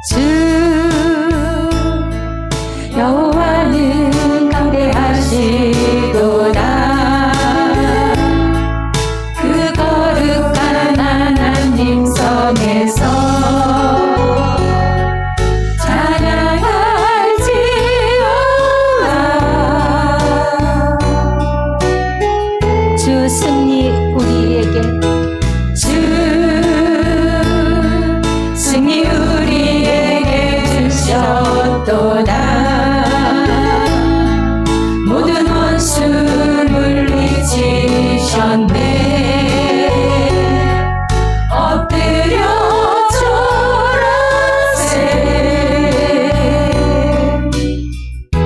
주 여호와는 강대하시도다. 그 거룩한 하나님 성에서 찬양할지어다. 주 승리 우리에게, 주 승리 우리에게 주셨도다. 모든 원수 물리치셨네. 엎드려 절하세.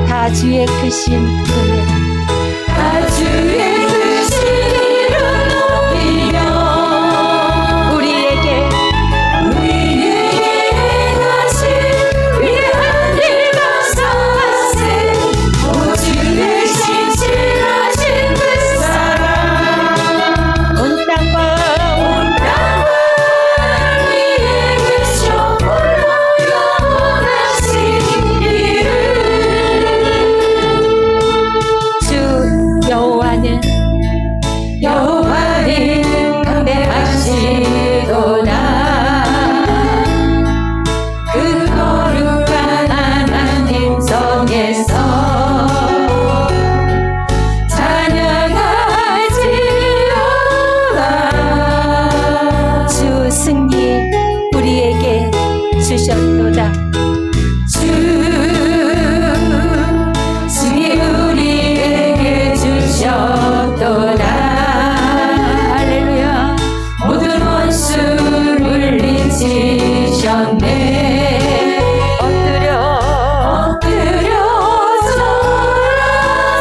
다 주의 크신 은혜, 다 주의 크신 이름 높이며 우리에게 행하신 위대한 일과 사세. 오 주의 신실하신 그 사랑, 온 땅과 위에 계셔 홀로 영원하신 이름. 주 여호와는 강대하시도다. 그 거룩한 하나님 성에서 찬양할지어다. 주 승리 우리에게 주셨도다. 주 승리 우리에게 주셨도다. 할렐루야. 모든 원수 물리치셨네. 엎드려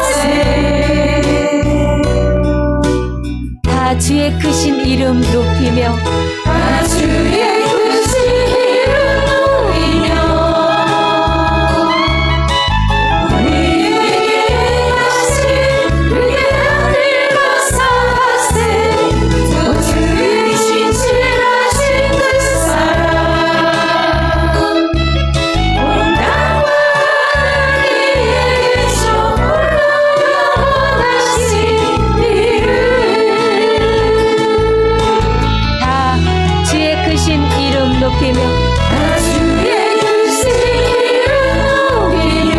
절하세. 다 주의 크신 이름 높이며, 다 주의 크신 이름 높이며 우리에게 행하신 위대한 일과 사세. 오 주의 신실하신 그 사랑, 온 땅과 위에 계셔 홀로 영원하신 이름. 다 주의 크신 이름 높이며, 다 주의 크신 이름 높이며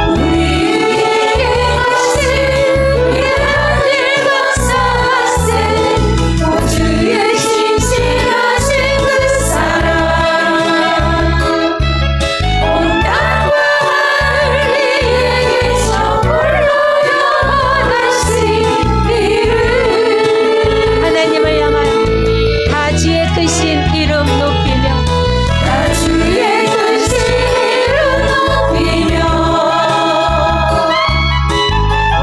우리에게 행하신 위대한 일과 사세. 오 주의 신실하신 그 사랑, 온 땅과 위에 계셔 홀로 영원하신 이름. 하나님을 향하여 다 주의 크신 이름 높이며, 다 주의 크신 이름 높이며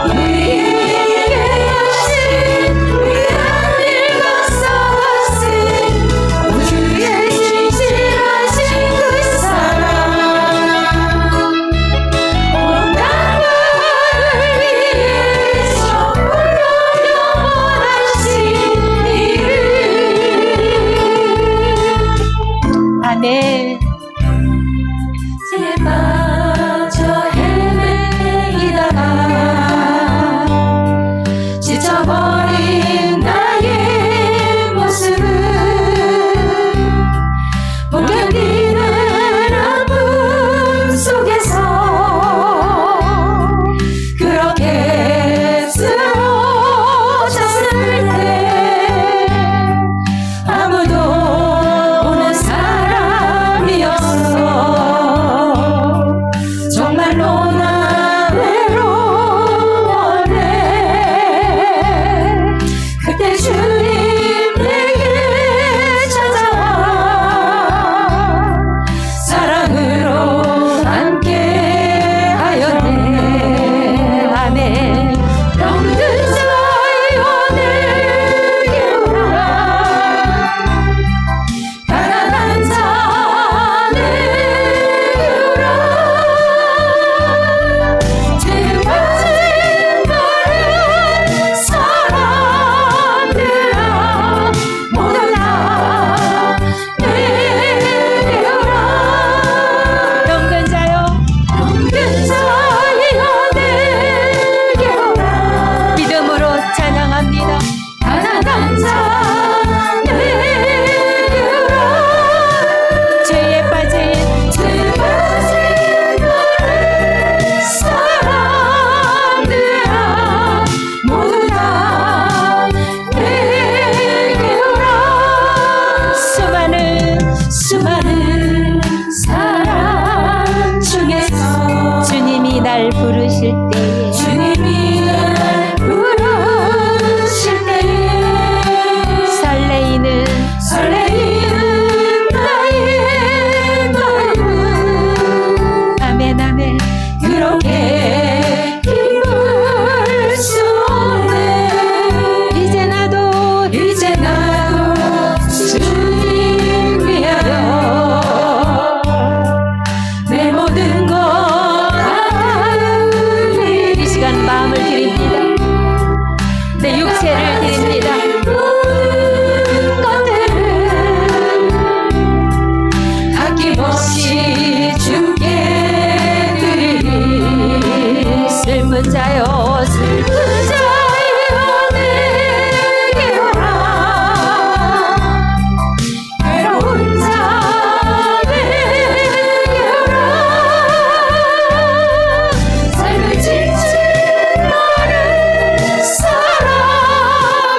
우리에게 행하신 위대한 일과 사세. 오 주의 신실하신 그 사랑, 온 땅과 위에 계셔 홀로 영원하신 이름. 아멘. 제 빠져 헤매이다가 지쳐버린 나의 모습을 못 견디는 아픔 속에서 그렇게 쓰러졌을 때 아무도 오는 사람이 수많은 사람 중에서 주님이 날 부르실 때에 주님이 날 부르실 때에 설레이는 나의 마음은 아멘 아멘 그렇게 기쁠 수 없네. 이제 나도 주님 위하여 내 모든 것 이 시간 마음을 드립니다. 내 육체를 드립니다. 모든 것들을 아낌없이 주께 드리니 슬픈 자여 슬픈 내게 오라. 외로운 자 내게 오라. 삶을 지친 많은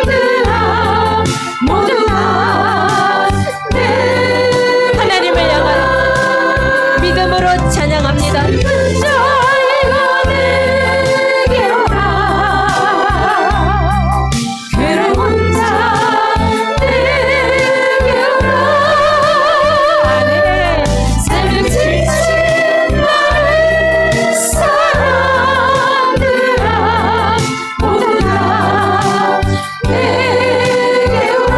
사람들아 모두 다 하나님을 향하여 믿음으로 찬양합니다. 자가 내게 오라. 괴로운 자 내게 오라. 아멘 삶을 지친 많은 사람들아 모두 다 내게 오라.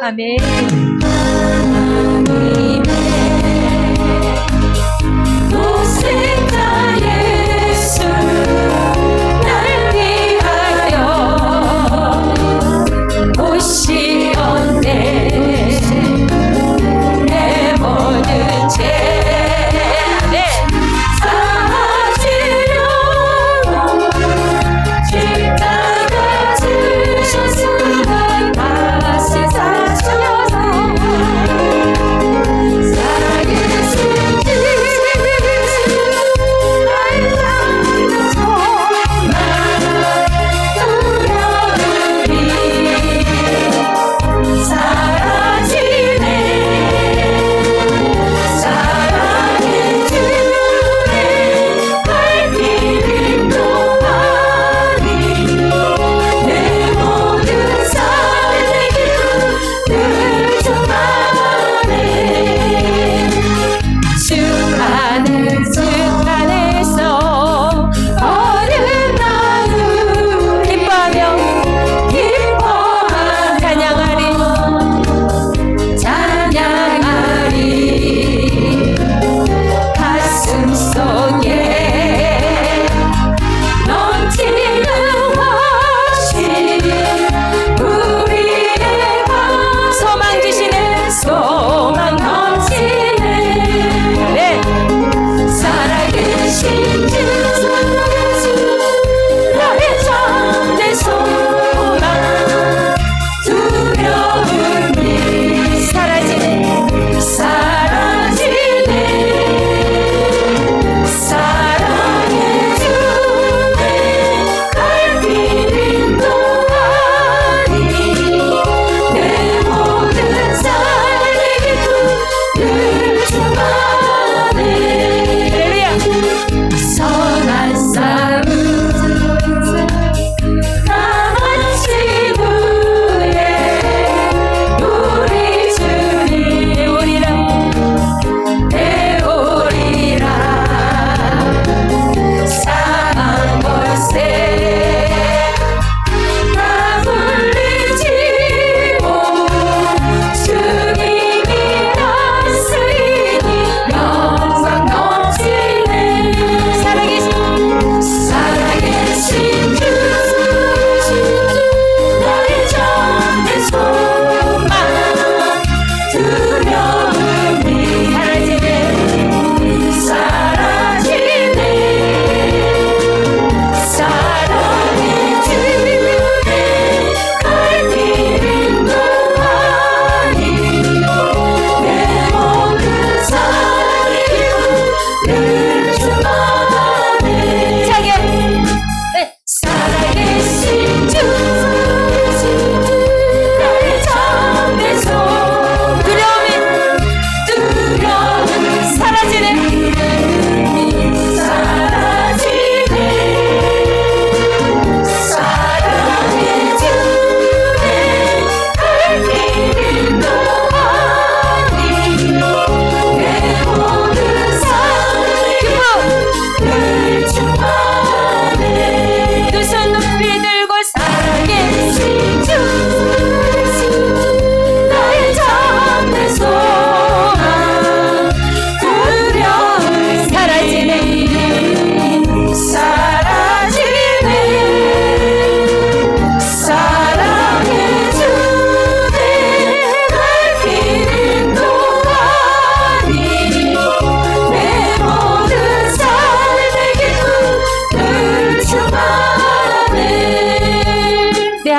아멘 도생자 예수 날 위하여 오시었네. 내 모든 죄 사하시려 십자가 지셨으니 다시 사셔서 살아계신 나의 삶에서 나를 돌아오리.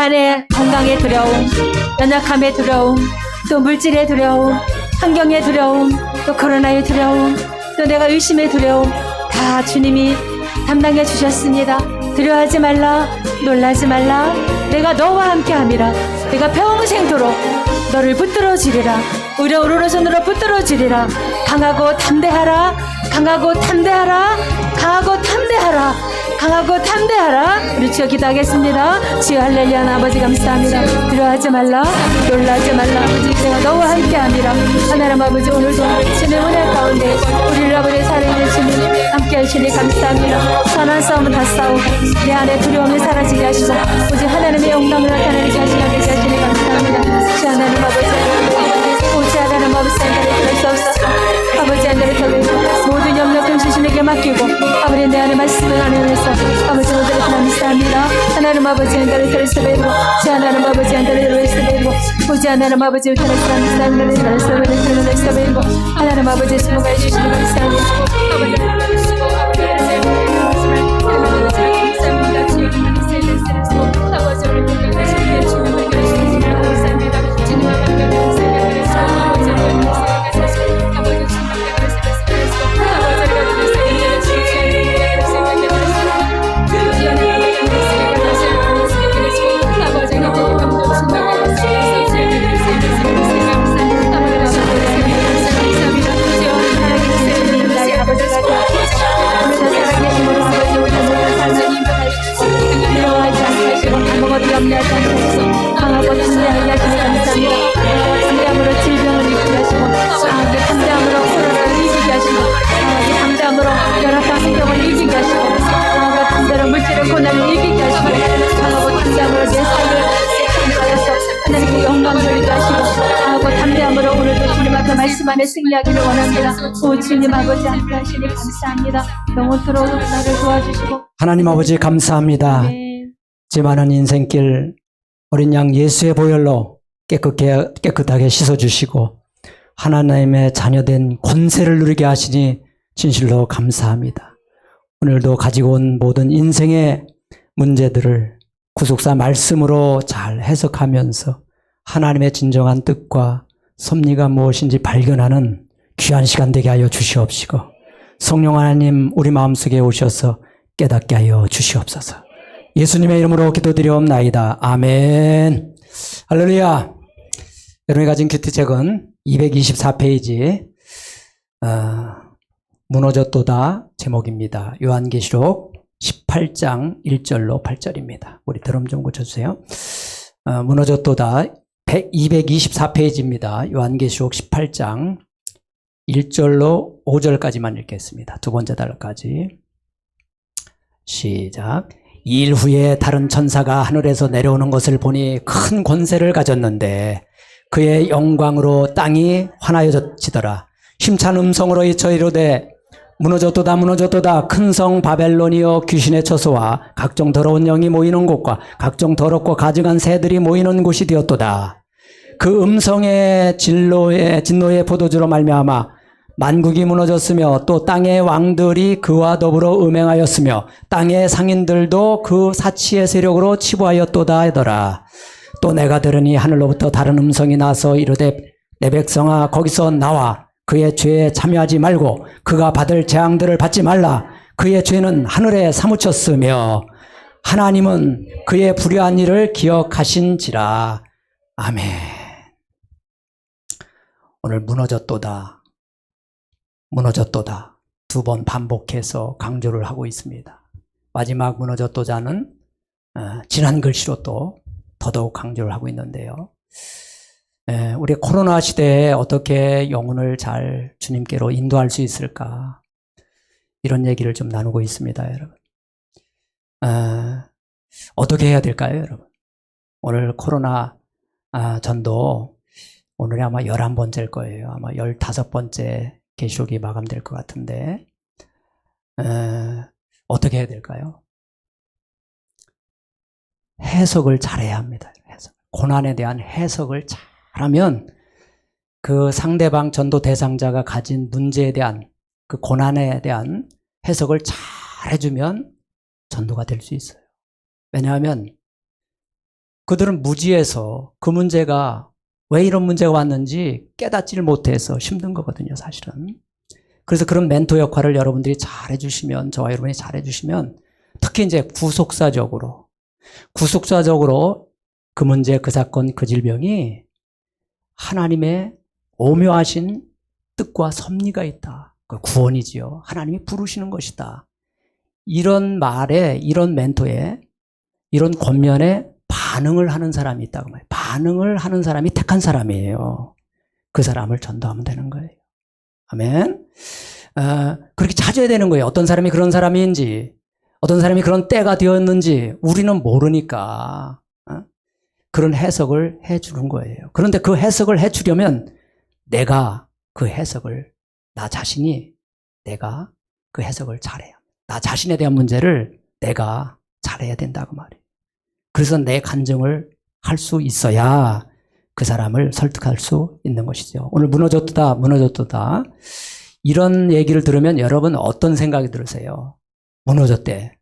안에 건강의 두려움, 연약함의 두려움, 또 물질의 두려움, 환경의 두려움, 또 코로나의 두려움, 또 내가 의심의 두려움 다 주님이 담당해 주셨습니다. 두려워하지 말라, 놀라지 말라. 내가 너와 함께함이라. 내가 평생도록 너를 붙들어 주리라. 우리 오른손으로 붙들어 주리라. 강하고 담대하라. 강하고 담대하라. 강하고 담대하라. 강하고 담대하라. 우리 주여 기도하겠습니다. 주여 할렐루야. 아버지 감사합니다. 두려워하지 말라, 놀라지 말라. 내가 너와 함께함이라. 하나님 아버지 오늘도 주님의 은혜 가운데 우리를 아버지 살아있는 주님 함께 하시니 감사합니다. 선한 싸움은 다 싸우고 내 안에 두려움이 사라지게 하시고 오직 하나님의 영광을 나타내게 하시니 감사합니다. 주 하나님 아버지 오직 하나님 아버지 하나님 그럴 수 없어서 아버지 하나님 더 모든 영역을 주님에게 맡기고 아버지 내 안에 말씀을 나누면서 아버지 오늘을 감사합니다. 하나님 아버지 하나님 그리스도 베이고 주 하나님 아버지 하나님 그리스도 베이고 오직 하나님 아버지 하나님 그리스도 베이고 하나님 아버지 수고해 주시니 감사합니다. 강하고 담대하게 하시니 감사합니다. 담대함으로 질병을 이기게 하시고 담대함으로 코로나를 이기게 하시고 담대함으로 열악한 환경을 이기게 하시고 담대로 물질의 고난을 이기게 하시고 강하고 담대함으로 내 삶을 하여서 하나님께 영광 돌리게 하시고 강하고 담대함으로 오늘도 주님 앞에 말씀 안에 승리하기를 원합니다. 오 주님 아버지 함께 하시니 감사합니다. 영원토록 나를 도와주시고 하나님 아버지 감사합니다. 제 많은 인생길 어린 양 예수의 보혈로 깨끗하게 씻어주시고 하나님의 자녀된 권세를 누리게 하시니 진실로 감사합니다. 오늘도 가지고 온 모든 인생의 문제들을 구속사 말씀으로 잘 해석하면서 하나님의 진정한 뜻과 섭리가 무엇인지 발견하는 귀한 시간 되게 하여 주시옵시고 성령 하나님 우리 마음속에 오셔서 깨닫게 하여 주시옵소서. 예수님의 이름으로 기도드리옵나이다. 아멘. 할렐루야. 여러분이 가진 큐티책은 224페이지 무너졌도다 제목입니다. 요한계시록 18장 1절로 8절입니다. 우리 드럼 좀 고쳐주세요. 무너졌도다 224페이지입니다. 요한계시록 18장 1절로 5절까지만 읽겠습니다. 두 번째 단락까지. 시작. 2일 후에 다른 천사가 하늘에서 내려오는 것을 보니 큰 권세를 가졌는데 그의 영광으로 땅이 환하여지더라. 힘찬 음성으로 외쳐 이르되 무너졌도다 무너졌도다 큰 성 바벨론이여 귀신의 처소와 각종 더러운 영이 모이는 곳과 각종 더럽고 가증한 새들이 모이는 곳이 되었도다. 그 음성의 진노의 포도주로 말미암아 만국이 무너졌으며 또 땅의 왕들이 그와 더불어 음행하였으며 땅의 상인들도 그 사치의 세력으로 치부하였도다 하더라. 또 내가 들으니 하늘로부터 다른 음성이 나서 이르되 내 백성아 거기서 나와 그의 죄에 참여하지 말고 그가 받을 재앙들을 받지 말라. 그의 죄는 하늘에 사무쳤으며 하나님은 그의 불의한 일을 기억하신지라. 아멘. 오늘 무너졌도다 무너졌도다 두 번 반복해서 강조를 하고 있습니다. 마지막 무너졌도자는 지난 글씨로 또 더더욱 강조를 하고 있는데요. 우리 코로나 시대에 어떻게 영혼을 잘 주님께로 인도할 수 있을까 이런 얘기를 좀 나누고 있습니다. 여러분 어떻게 해야 될까요? 여러분 오늘 코로나 전도 오늘이 아마 11번째일 거예요. 아마 15번째 계시록이 마감될 것 같은데 어떻게 해야 될까요? 해석을 잘해야 합니다. 해석. 고난에 대한 해석을 잘하면 그 상대방 전도 대상자가 가진 문제에 대한 그 고난에 대한 해석을 잘 해주면 전도가 될 수 있어요. 왜냐하면 그들은 무지해서 그 문제가 왜 이런 문제가 왔는지 깨닫지를 못해서 힘든 거거든요, 사실은. 그래서 그런 멘토 역할을 여러분들이 잘 해주시면, 저와 여러분이 잘 해주시면, 특히 이제 구속사적으로 그 문제, 그 사건, 그 질병이 하나님의 오묘하신 뜻과 섭리가 있다. 그 구원이지요. 하나님이 부르시는 것이다. 이런 말에, 이런 멘토에, 이런 권면에 반응을 하는 사람이 있다고 말해요. 반응을 하는 사람이 택한 사람이에요. 그 사람을 전도하면 되는 거예요. 아멘. 그렇게 찾아야 되는 거예요. 어떤 사람이 그런 사람인지, 어떤 사람이 그런 때가 되었는지 우리는 모르니까 그런 해석을 해주는 거예요. 그런데 그 해석을 해주려면 내가 그 해석을, 나 자신이 내가 그 해석을 잘해야, 나 자신에 대한 문제를 내가 잘해야 된다고 말이에요. 그래서 내 간증을 할 수 있어야 그 사람을 설득할 수 있는 것이죠. 오늘 무너졌다. 이런 얘기를 들으면 여러분 어떤 생각이 들으세요? 무너졌대.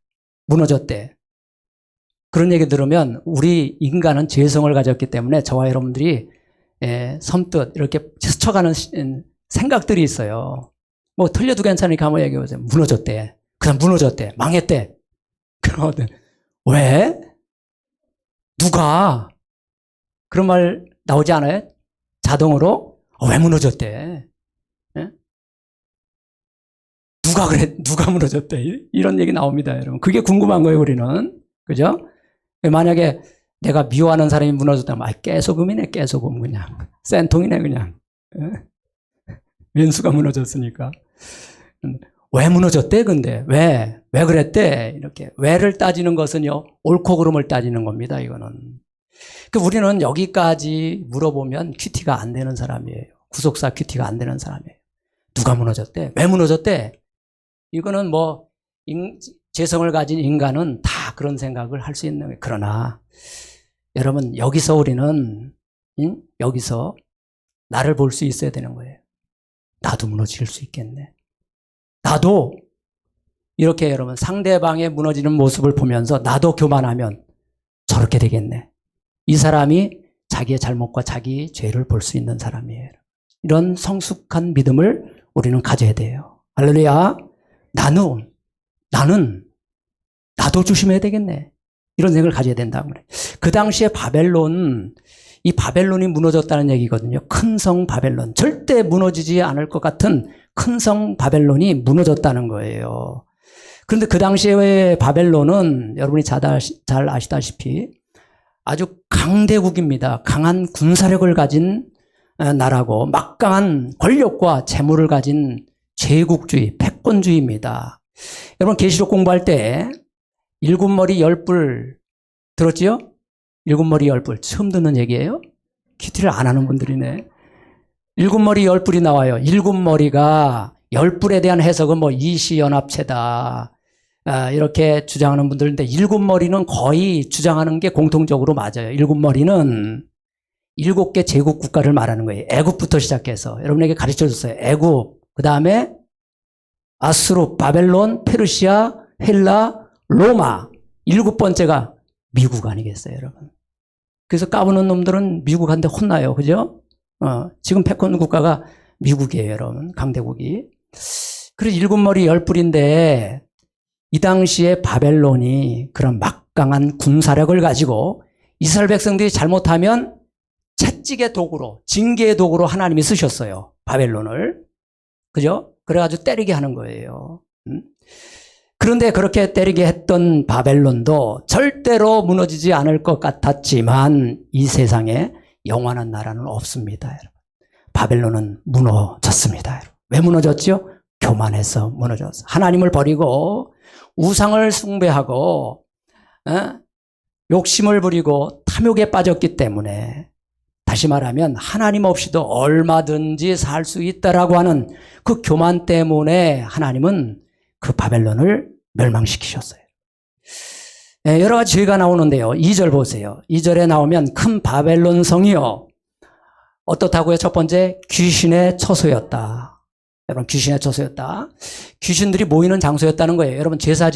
그런 얘기 들으면 우리 인간은 죄성을 가졌기 때문에 저와 여러분들이 섬뜩 이렇게 스쳐가는 생각들이 있어요. 뭐 틀려도 괜찮으니까 한번 얘기해보세요. 무너졌대. 그다음 무너졌대. 망했대. 그러거든. 왜? 누가? 그런 말 나오지 않아요? 자동으로? 왜 무너졌대? 예? 누가 그래? 누가 무너졌대? 이런 얘기 나옵니다, 여러분. 그게 궁금한 거예요, 우리는. 그죠? 만약에 내가 미워하는 사람이 무너졌다면, 깨소금이네, 깨소금, 그냥. 센통이네, 그냥. 예? 왼수가 무너졌으니까. 왜 무너졌대, 근데? 왜 그랬대? 이렇게. 왜를 따지는 것은요, 옳고 그름을 따지는 겁니다, 이거는. 우리는 여기까지 물어보면 큐티가 안 되는 사람이에요. 구속사 큐티가 안 되는 사람이에요. 누가 무너졌대? 왜 무너졌대? 이거는 뭐, 재성을 가진 인간은 다 그런 생각을 할 수 있는 거예요. 그러나, 여러분, 여기서 우리는, 여기서 나를 볼 수 있어야 되는 거예요. 나도 무너질 수 있겠네. 나도 이렇게 여러분 상대방의 무너지는 모습을 보면서 나도 교만하면 저렇게 되겠네. 이 사람이 자기의 잘못과 자기 죄를 볼 수 있는 사람이에요. 이런 성숙한 믿음을 우리는 가져야 돼요. 할렐루야. 나도 조심해야 되겠네. 이런 생각을 가져야 된다고 그래요. 그 당시에 이 바벨론이 무너졌다는 얘기거든요. 큰 성 바벨론. 절대 무너지지 않을 것 같은 큰 성 바벨론이 무너졌다는 거예요. 그런데 그 당시에 바벨론은 여러분이 잘 아시다시피 아주 강대국입니다. 강한 군사력을 가진 나라고 막강한 권력과 재물을 가진 제국주의, 패권주의입니다. 여러분 계시록 공부할 때 일곱 머리 열불 들었지요? 일곱 머리 열불 처음 듣는 얘기예요? 큐티를 안 하는 분들이네. 일곱 머리 열불이 나와요. 일곱 머리가 열불에 대한 해석은 뭐 이시연합체다 이렇게 주장하는 분들인데 일곱 머리는 거의 주장하는 게 공통적으로 맞아요. 일곱 머리는 7개 제국 국가를 말하는 거예요. 애국부터 시작해서 여러분에게 가르쳐줬어요. 애국, 그 다음에 아수르, 바벨론, 페르시아, 헬라, 로마 7번째가 미국 아니겠어요, 여러분? 그래서 까부는 놈들은 미국한테 혼나요, 그죠? 지금 패권 국가가 미국이에요, 여러분. 강대국이. 그래서 일곱 머리 열불인데 이 당시에 바벨론이 그런 막강한 군사력을 가지고 이스라엘 백성들이 잘못하면 채찍의 도구로, 징계의 도구로 하나님이 쓰셨어요. 바벨론을. 그죠? 그래가지고 때리게 하는 거예요. 그런데 그렇게 때리게 했던 바벨론도 절대로 무너지지 않을 것 같았지만 이 세상에 영원한 나라는 없습니다. 여러분. 바벨론은 무너졌습니다. 여러분. 왜 무너졌죠? 교만해서 무너졌어. 하나님을 버리고 우상을 숭배하고 욕심을 부리고 탐욕에 빠졌기 때문에 다시 말하면 하나님 없이도 얼마든지 살 수 있다라고 하는 그 교만 때문에 하나님은 그 바벨론을 멸망시키셨어요. 여러 가지 죄가 나오는데요. 2절 보세요. 2절에 나오면 큰 바벨론 성이요. 어떻다고요? 첫 번째, 귀신의 처소였다. 여러분, 귀신의 처소였다. 귀신들이 모이는 장소였다는 거예요. 여러분, 제사를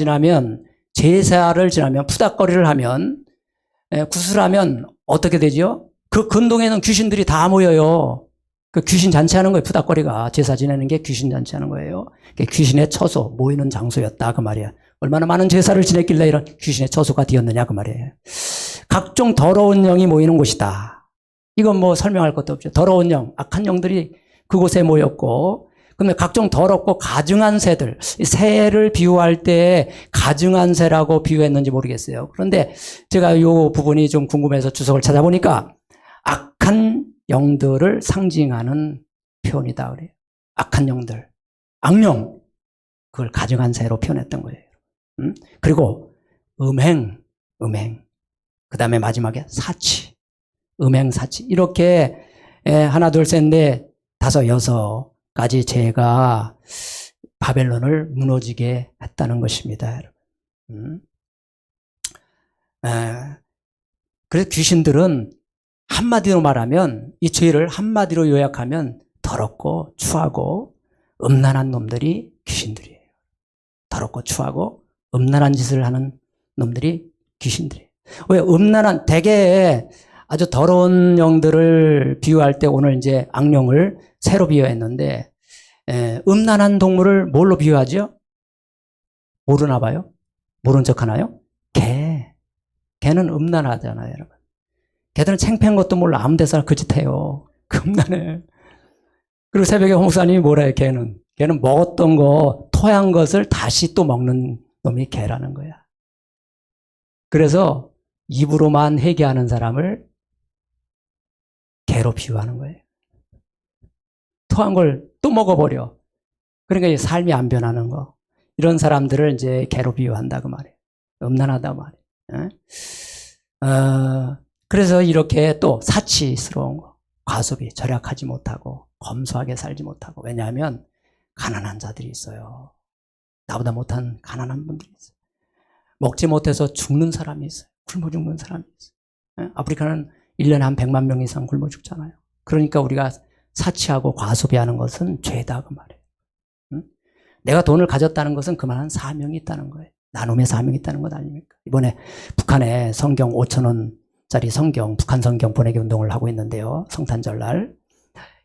지나면 푸닥거리를 하면 구슬하면 어떻게 되죠? 그 근동에는 귀신들이 다 모여요. 그 귀신 잔치하는 거예요. 푸닥거리가 제사 지내는 게 귀신 잔치하는 거예요. 귀신의 처소 모이는 장소였다 그 말이야. 얼마나 많은 제사를 지냈길래 이런 귀신의 처소가 되었느냐 그 말이에요. 각종 더러운 영이 모이는 곳이다. 이건 뭐 설명할 것도 없죠. 더러운 영, 악한 영들이 그곳에 모였고, 근데 각종 더럽고 가증한 새들, 새를 비유할 때 가증한 새라고 비유했는지 모르겠어요. 그런데 제가 이 부분이 좀 궁금해서 주석을 찾아보니까 악한 영들을 상징하는 표현이다 그래요. 악한 영들, 악령, 그걸 가증한 새로 표현했던 거예요. 그리고 음행, 그 다음에 마지막에 사치, 음행, 사치. 이렇게 하나, 둘, 셋, 넷, 다섯, 여섯 가지 죄가 바벨론을 무너지게 했다는 것입니다, 여러분. 그래서 귀신들은 한마디로 말하면, 이 죄를 한마디로 요약하면 더럽고 추하고 음란한 놈들이 귀신들이에요. 더럽고 추하고 음란한 짓을 하는 놈들이 귀신들이에요. 왜 음란한, 대개 아주 더러운 영들을 비유할 때 오늘 이제 악령을 새로 비유했는데, 음란한 동물을 뭘로 비유하죠? 모르나 봐요? 모른 척 하나요? 개. 개는 음란하잖아요, 여러분. 개들은 창피한 것도 몰라. 아무 데서나 그 짓 해요. 음란해. 그리고 새벽에 홍사님이 뭐라 해요, 개는? 개는 먹었던 거, 토한 것을 다시 또 먹는 놈이 개라는 거야. 그래서 입으로만 회개하는 사람을 개로 비유하는 거예요. 토한 걸 또 먹어버려. 그러니까 이 삶이 안 변하는 거. 이런 사람들을 이제 개로 비유한다 그 말이에요. 음란하다 말이에요. 그래서 이렇게 또 사치스러운 거, 과소비, 절약하지 못하고 검소하게 살지 못하고. 왜냐하면 가난한 자들이 있어요. 나보다 못한 가난한 분들이 있어요. 먹지 못해서 죽는 사람이 있어요. 굶어 죽는 사람이 있어요. 아프리카는 1년에 한 100만 명 이상 굶어 죽잖아요. 그러니까 우리가 사치하고 과소비하는 것은 죄다 그 말이에요. 내가 돈을 가졌다는 것은 그만한 사명이 있다는 거예요. 나눔의 사명이 있다는 것 아닙니까? 이번에 북한에 성경 5,000원짜리 성경, 북한 성경 보내기 운동을 하고 있는데요. 성탄절날.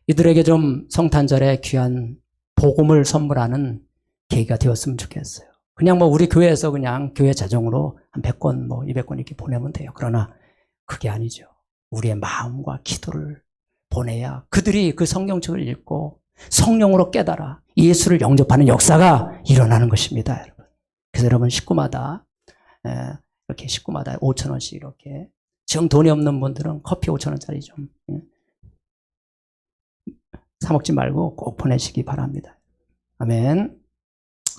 이들에게 좀 성탄절에 귀한 복음을 선물하는 계기가 되었으면 좋겠어요. 그냥 뭐 우리 교회에서 그냥 교회 재정으로 한 100권, 뭐 200권 이렇게 보내면 돼요. 그러나 그게 아니죠. 우리의 마음과 기도를 보내야 그들이 그 성경책을 읽고 성령으로 깨달아 예수를 영접하는 역사가 일어나는 것입니다, 여러분. 그래서 여러분 식구마다 이렇게 식구마다 5,000원씩 이렇게 정 돈이 없는 분들은 커피 5,000원짜리 좀 사 먹지 말고 꼭 보내시기 바랍니다. 아멘.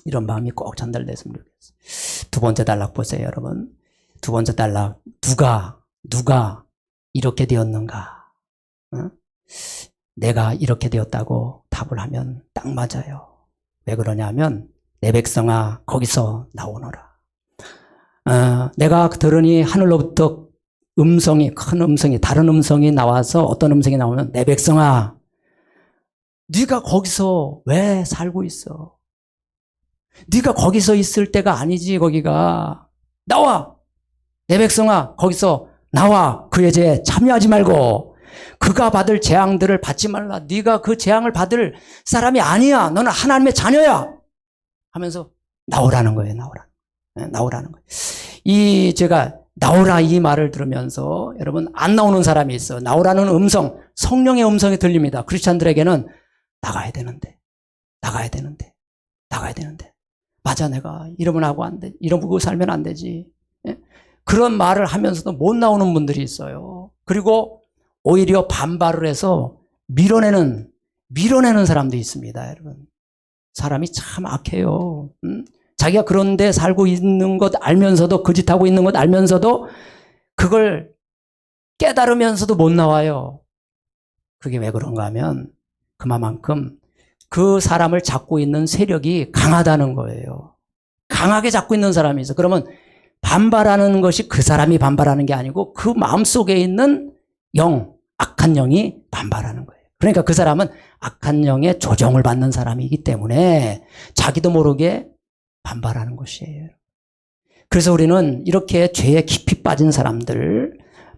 이런 마음이 꼭 전달됐으면 좋겠어요. 두 번째 단락 보세요, 여러분. 두 번째 단락. 누가 이렇게 되었는가? 내가 이렇게 되었다고 답을 하면 딱 맞아요. 왜 그러냐면 내 백성아 거기서 나오너라. 내가 들으니 하늘로부터 음성이, 큰 음성이, 다른 음성이 나와서 어떤 음성이 나오면 내 백성아 네가 거기서 왜 살고 있어? 네가 거기서 있을 때가 아니지. 거기가 나와. 내 백성아 거기서 나와. 그의 죄에 참여하지 말고 그가 받을 재앙들을 받지 말라. 네가 그 재앙을 받을 사람이 아니야. 너는 하나님의 자녀야 하면서 나오라는 거예요. 나오라는 거예요. 제가 나오라 이 말을 들으면서 여러분 안 나오는 사람이 있어. 나오라는 음성, 성령의 음성이 들립니다. 크리스찬들에게는 나가야 되는데 맞아, 내가 이러면 하고 안 돼. 이러고 살면 안 되지. 그런 말을 하면서도 못 나오는 분들이 있어요. 그리고 오히려 반발을 해서 밀어내는 사람도 있습니다, 여러분. 사람이 참 악해요. 자기가 그런데 살고 있는 것 알면서도, 그 짓하고 있는 것 알면서도 그걸 깨달으면서도 못 나와요. 그게 왜 그런가 하면 그만큼 그 사람을 잡고 있는 세력이 강하다는 거예요. 강하게 잡고 있는 사람이 있어. 그러면 반발하는 것이 그 사람이 반발하는 게 아니고 그 마음속에 있는 영, 악한 영이 반발하는 거예요. 그러니까 그 사람은 악한 영의 조정을 받는 사람이기 때문에 자기도 모르게 반발하는 것이에요. 그래서 우리는 이렇게 죄에 깊이 빠진 사람들,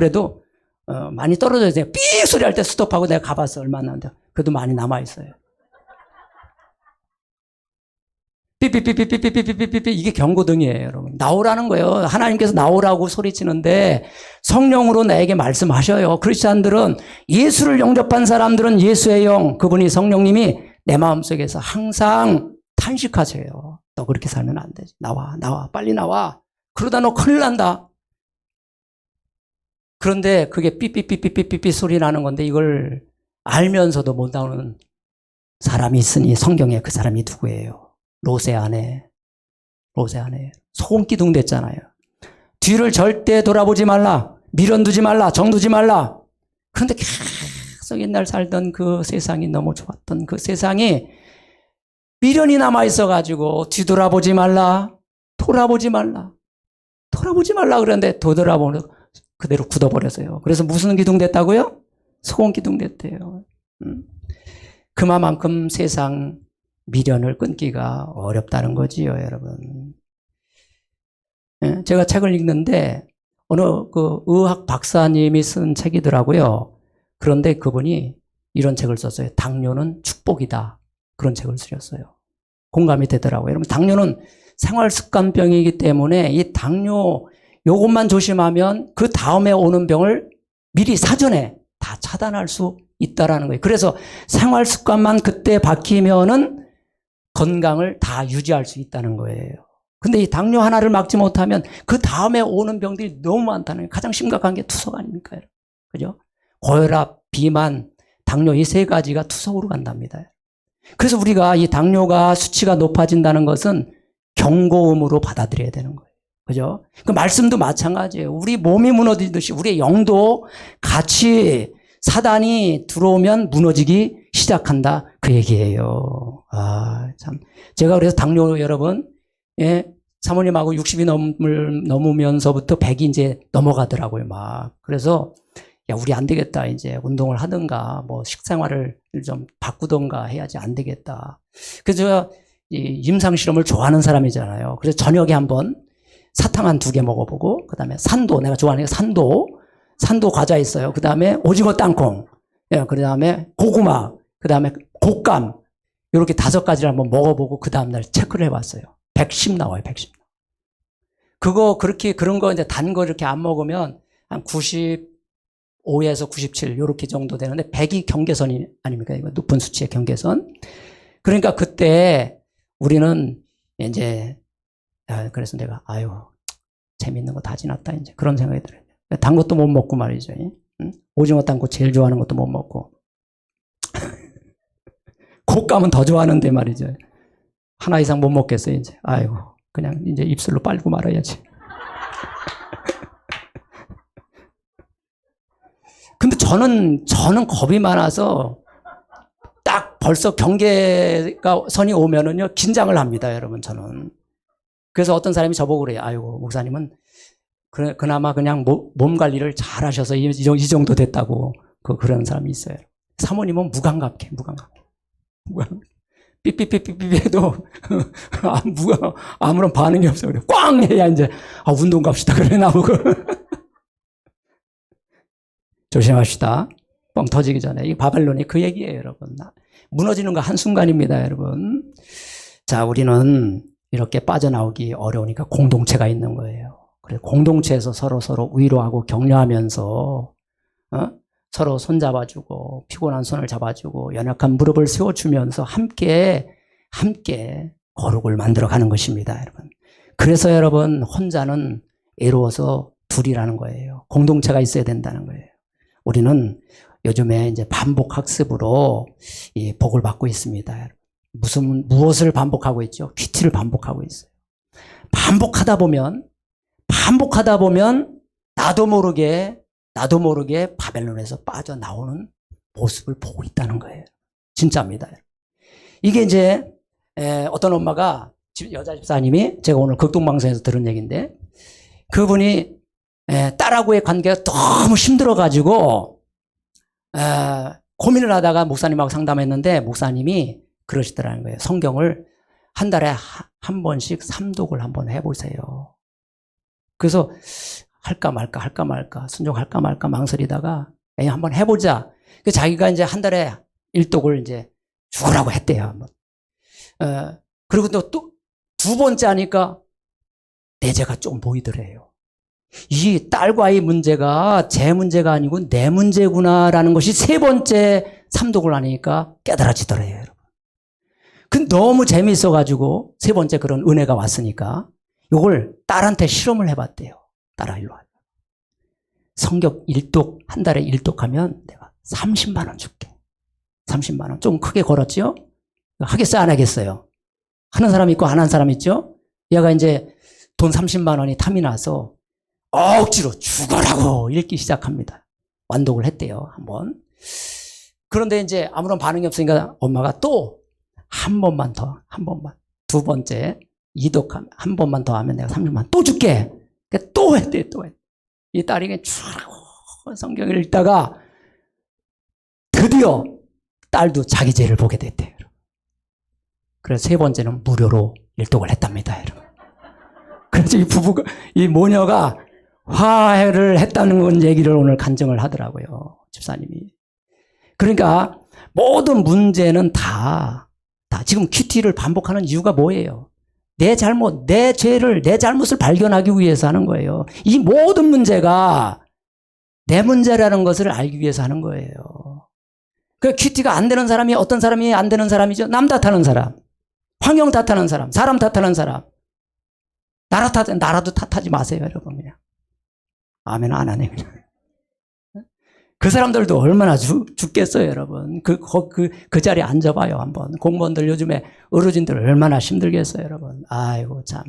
그래도 많이 떨어져 있어요. 삑 소리 할 때 스톱하고 내가 가봤어. 얼마 안 나는데. 그래도 많이 남아있어요. 삐삐삐삐삐삐삐삐삐삐 이게 경고등이에요, 여러분. 나오라는 거예요. 하나님께서 나오라고 소리치는데 성령으로 나에게 말씀하셔요. 크리스찬들은 예수를 영접한 사람들은 예수의 영, 그분이 성령님이 내 마음속에서 항상 탄식하세요. 너 그렇게 살면 안 되지. 나와, 빨리 나와. 그러다 너 큰일 난다. 그런데 그게 삐삐삐삐삐삐삐 소리 나는 건데 이걸 알면서도 못 나오는 사람이 있으니 성경에 그 사람이 누구예요? 롯의 아내. 소금기둥 됐잖아요. 뒤를 절대 돌아보지 말라. 미련 두지 말라, 정 두지 말라. 그런데 계속 옛날 살던 그 세상이 너무 좋았던 그 세상이 미련이 남아있어가지고 뒤돌아보지 말라, 돌아보지 말라, 돌아보지 말라 그러는데 되돌아보는 그대로 굳어버렸어요. 그래서 무슨 기둥 됐다고요? 소금 기둥 됐대요. 그만큼 세상 미련을 끊기가 어렵다는 거지요, 여러분. 제가 책을 읽는데 어느 그 의학 박사님이 쓴 책이더라고요. 그런데 그분이 이런 책을 썼어요. 당뇨는 축복이다. 그런 책을 쓰셨어요. 공감이 되더라고요. 여러분, 당뇨는 생활습관병이기 때문에 이 당뇨 요것만 조심하면 그 다음에 오는 병을 미리 사전에 다 차단할 수 있다라는 거예요. 그래서 생활습관만 그때 바뀌면은 건강을 다 유지할 수 있다는 거예요. 근데 이 당뇨 하나를 막지 못하면 그 다음에 오는 병들이 너무 많다는 거예요. 가장 심각한 게 투석 아닙니까? 그죠? 고혈압, 비만, 당뇨 이 세 가지가 투석으로 간답니다. 그래서 우리가 이 당뇨가 수치가 높아진다는 것은 경고음으로 받아들여야 되는 거예요. 그죠? 그 말씀도 마찬가지예요. 우리 몸이 무너지듯이 우리의 영도 같이 사단이 들어오면 무너지기 시작한다. 그 얘기예요. 아, 참. 제가 그래서 당뇨 여러분, 예, 사모님하고 60이 넘으면서부터 100이 이제 넘어가더라고요, 막. 그래서, 야, 우리 안 되겠다. 이제 운동을 하든가, 뭐, 식생활을 좀 바꾸든가 해야지 안 되겠다. 그래서 제가 이 임상실험을 좋아하는 사람이잖아요. 그래서 저녁에 한번 사탕 한 2개 먹어보고, 그 다음에 산도, 내가 좋아하는 게 산도 과자 있어요. 그 다음에 오징어 땅콩, 예, 그 다음에 고구마, 그 다음에 곶감, 이렇게 5가지를 한번 먹어보고, 그 다음날 체크를 해봤어요. 110 나와요, 110. 그런 거 이제 단 거 이렇게 안 먹으면 한 95에서 97, 요렇게 정도 되는데 100이 경계선이 아닙니까? 이거 높은 수치의 경계선. 그러니까 그때 우리는 이제, 그래서 내가, 아유, 재밌는 거 다 지났다, 이제. 그런 생각이 들어요. 단 것도 못 먹고 말이죠. 응? 오징어 땅콩 제일 좋아하는 것도 못 먹고. 곶감은 더 좋아하는데 말이죠. 하나 이상 못 먹겠어요, 이제. 아이고, 그냥 이제 입술로 빨고 말아야지. 근데 저는 겁이 많아서 딱 벌써 경계가 선이 오면은요, 긴장을 합니다, 여러분, 저는. 그래서 어떤 사람이 저보고 그래요. 아이고, 목사님은 그나마 그냥 몸 관리를 잘 하셔서 이 정도 됐다고 그런 사람이 있어요. 사모님은 무감각해. 삐삐삐삐삐 해도 아무런 반응이 없어요. 그래. 꽝 해야 이제 운동 갑시다. 그래 나오고. 조심합시다. 뻥 터지기 전에. 이 바벨론이 그 얘기예요, 여러분. 무너지는 거 한순간입니다, 여러분. 자, 우리는 이렇게 빠져나오기 어려우니까 공동체가 있는 거예요. 그래, 공동체에서 서로 위로하고 격려하면서, 서로 손잡아주고, 피곤한 손을 잡아주고, 연약한 무릎을 세워주면서 함께 거룩을 만들어가는 것입니다, 여러분. 그래서 여러분, 혼자는 애로워서 둘이라는 거예요. 공동체가 있어야 된다는 거예요. 우리는 요즘에 이제 반복 학습으로 이 복을 받고 있습니다. 무엇을 반복하고 있죠? 큐티를 반복하고 있어요. 반복하다 보면 나도 모르게 바벨론에서 빠져나오는 모습을 보고 있다는 거예요. 진짜입니다. 이게 이제 어떤 엄마가 여자 집사님이 제가 오늘 극동방송에서 들은 얘기인데 그분이 딸하고의 관계가 너무 힘들어가지고 고민을 하다가 목사님하고 상담했는데 목사님이 그러시더라는 거예요. 성경을 한 달에 한 번씩 삼독을 한번 해보세요. 그래서 할까 말까 순종할까 말까 망설이다가 한번 해보자. 자기가 이제 한 달에 1독을 이제 죽으라고 했대요. 그리고 또 2번째 하니까 내재가 좀 보이더래요. 이 딸과의 문제가 제 문제가 아니고 내 문제구나라는 것이 3번째 삼독을 하니까 깨달아지더래요, 여러분. 근데 너무 재미있어가지고 3번째 그런 은혜가 왔으니까 이걸 딸한테 실험을 해봤대요. 딸아, 일로 와. 성경 1독, 한 달에 1독하면 내가 30만 원 줄게. 30만 원. 좀 크게 걸었죠? 하겠어요, 안 하겠어요? 하는 사람 있고 안 하는 사람 있죠? 얘가 이제 돈 30만 원이 탐이 나서 억지로 죽어라고 읽기 시작합니다. 완독을 했대요, 한번. 그런데 이제 아무런 반응이 없으니까 엄마가 또 한 번만 더, 한 번만. 두 번째, 이독하면 한 번만 더 하면 내가 30만 또 줄게. 그러니까 또 했대, 또 했대. 이 딸이 그냥 쭉 성경을 읽다가 드디어 딸도 자기 죄를 보게 됐대요. 그래서 세 번째는 무료로 일독을 했답니다, 여러분. 그래서 이 부부가, 이 모녀가 화해를 했다는 건 얘기를 오늘 간증을 하더라고요, 집사님이. 그러니까 모든 문제는 다 지금 큐티를 반복하는 이유가 뭐예요? 내 잘못, 내 죄를, 내 잘못을 발견하기 위해서 하는 거예요. 이 모든 문제가 내 문제라는 것을 알기 위해서 하는 거예요. 그 큐티가 안 되는 사람이 어떤 사람이 안 되는 사람이죠? 남 탓하는 사람, 환경 탓하는 사람, 사람 탓하는 사람. 나라도 탓하지 마세요, 여러분. 그냥. 아멘 안 하네, 그냥. 그 사람들도 얼마나 죽겠어요, 여러분. 그 자리에 앉아봐요, 한번. 공무원들 요즘에 어르신들 얼마나 힘들겠어요, 여러분. 아이고, 참.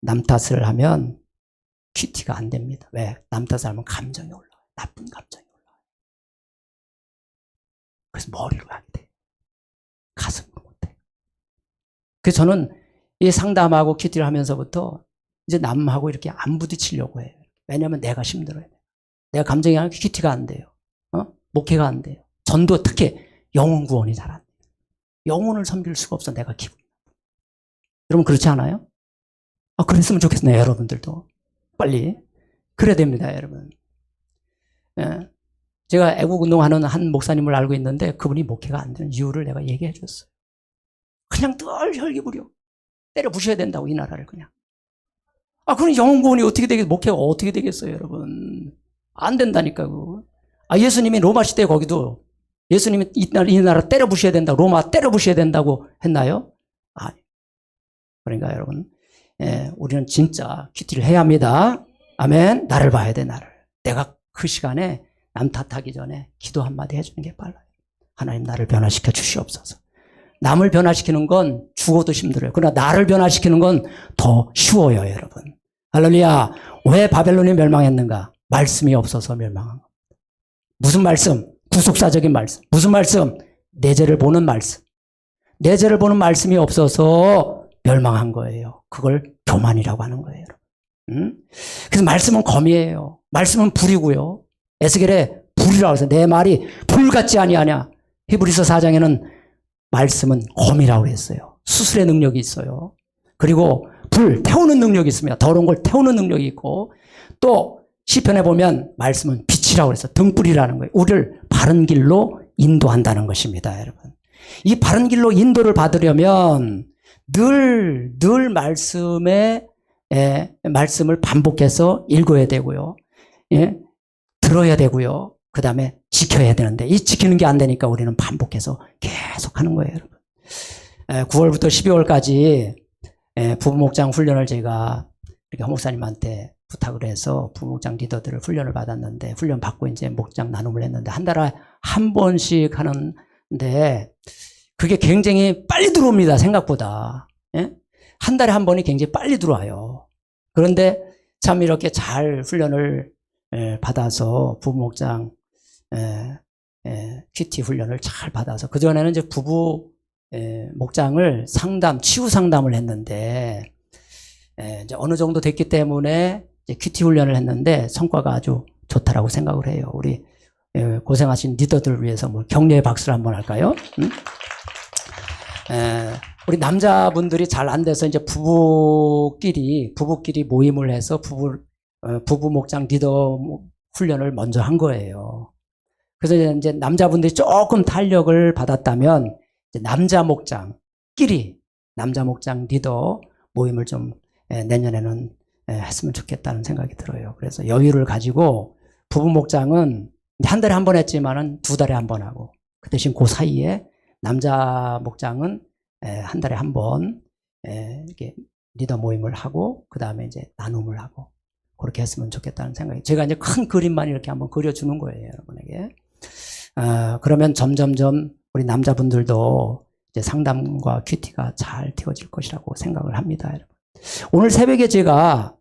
남 탓을 하면 큐티가 안 됩니다. 왜? 남 탓을 하면 감정이 올라와요. 나쁜 감정이 올라와요. 그래서 머리로 하게 돼요. 가슴으로 못해요. 그래서 저는 이 상담하고 큐티를 하면서부터 이제 남하고 이렇게 안 부딪히려고 해요. 왜냐하면 내가 힘들어요. 내가 감정이 하면 큐티가 안 돼요. 목회가 안 돼요. 전도 특히 영혼 구원이 잘 안 돼요. 영혼을 섬길 수가 없어, 내가 기분이. 여러분 그렇지 않아요? 그랬으면 좋겠네요, 여러분들도. 빨리. 그래야 됩니다, 여러분. 예. 제가 애국운동하는 한 목사님을 알고 있는데 그분이 목회가 안 되는 이유를 내가 얘기해 줬어요. 그냥 늘 혈기부려. 때려 부셔야 된다고, 이 나라를 그냥. 그럼 영혼구원이 어떻게 되겠어요? 목회가 어떻게 되겠어요, 여러분? 안 된다니까, 그거. 예수님이 로마 시대 거기도 예수님이 이 나라 때려 부셔야 된다고, 로마 때려 부셔야 된다고 했나요? 아니. 그러니까 여러분, 우리는 진짜 큐티를 해야 합니다. 아멘. 나를 봐야 돼, 나를. 내가 그 시간에 남 탓하기 전에 기도 한마디 해주는 게 빨라요. 하나님 나를 변화시켜 주시옵소서. 남을 변화시키는 건 죽어도 힘들어요. 그러나 나를 변화시키는 건 더 쉬워요, 여러분. 할렐루야. 왜 바벨론이 멸망했는가? 말씀이 없어서 멸망한 겁니다. 무슨 말씀? 구속사적인 말씀. 무슨 말씀? 내 죄를 보는 말씀. 내 죄를 보는 말씀이 없어서 멸망한 거예요. 그걸 교만이라고 하는 거예요, 여러분. 그래서 말씀은 검이에요. 말씀은 불이고요. 에스겔에 불이라고 해서 내 말이 불 같지 아니하냐. 히브리서 4장에는 말씀은 검이라고 했어요. 수술의 능력이 있어요. 그리고 불 태우는 능력이 있으며 더러운 걸 태우는 능력이 있고, 또 시편에 보면 말씀은 빛이라고 해서 등불이라는 거예요. 우리를 바른 길로 인도한다는 것입니다, 여러분. 이 바른 길로 인도를 받으려면 늘 말씀을 반복해서 읽어야 되고요. 들어야 되고요. 그 다음에 지켜야 되는데, 이 지키는 게 안 되니까 우리는 반복해서 계속 하는 거예요, 여러분. 9월부터 12월까지 부부목장 훈련을 제가 이렇게 목사님한테 부탁을 해서 부부목장 리더들을 훈련을 받았는데, 훈련 받고 이제 목장 나눔을 했는데, 한 달에 한 번씩 하는데, 그게 굉장히 빨리 들어옵니다, 생각보다. 한 달에 한 번이 굉장히 빨리 들어와요. 그런데 참 이렇게 잘 훈련을 받아서 부부목장 큐티 훈련을 잘 받아서, 그전에는 이제 부부 목장을 치유 상담을 했는데, 이제 어느 정도 됐기 때문에 이제 큐티 훈련을 했는데 성과가 아주 좋다라고 생각을 해요. 우리 고생하신 리더들을 위해서 뭐 격려의 박수를 한번 할까요? 우리 남자분들이 잘 안 돼서 이제 부부끼리 모임을 해서 부부 목장 리더 훈련을 먼저 한 거예요. 그래서 이제 남자분들이 조금 탄력을 받았다면, 이제 남자 목장 리더 모임을 좀 내년에는 했으면 좋겠다는 생각이 들어요. 그래서 여유를 가지고 부부 목장은 한 달에 한 번 했지만은 2달에 한 번 하고, 그 대신 그 사이에 남자 목장은 한 달에 한 번 이렇게 리더 모임을 하고, 그 다음에 이제 나눔을 하고, 그렇게 했으면 좋겠다는 생각이, 제가 이제 큰 그림만 이렇게 한번 그려주는 거예요, 여러분에게. 그러면 점점점 우리 남자분들도 이제 상담과 큐티가 잘 되어질 것이라고 생각을 합니다, 여러분. 오늘 새벽에 제가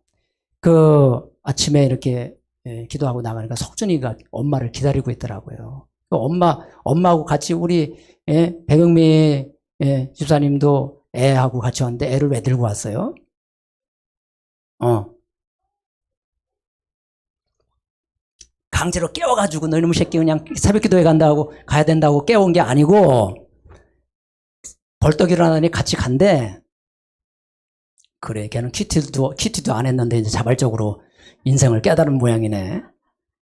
그 아침에 이렇게 기도하고 나가니까 석준이가 엄마를 기다리고 있더라고요. 그 엄마하고 같이 우리 백영미 집사님도 애하고 같이 왔는데 애를 왜 들고 왔어요? 강제로 깨워가지고 너희놈의 새끼 그냥 새벽 기도회 간다고 가야 된다고 깨운 게 아니고 벌떡 일어나더니 같이 간대. 그래, 걔는 키티도 안 했는데 이제 자발적으로 인생을 깨달은 모양이네.